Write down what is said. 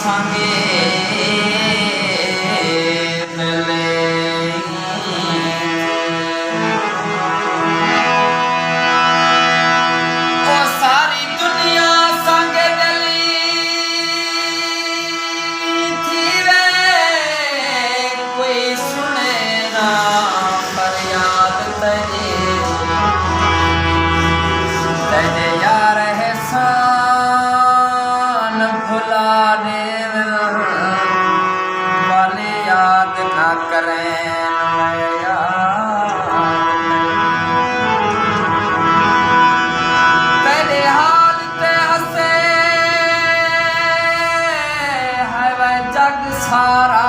संगे मिले ओ सारी दुनिया संगे मिली थी वे कोई सुने ना फरियाद तेरी तेरे यार एहसान भुलाने वाले याद ना करें तेरे हाल ते हंसे है वह जग सारा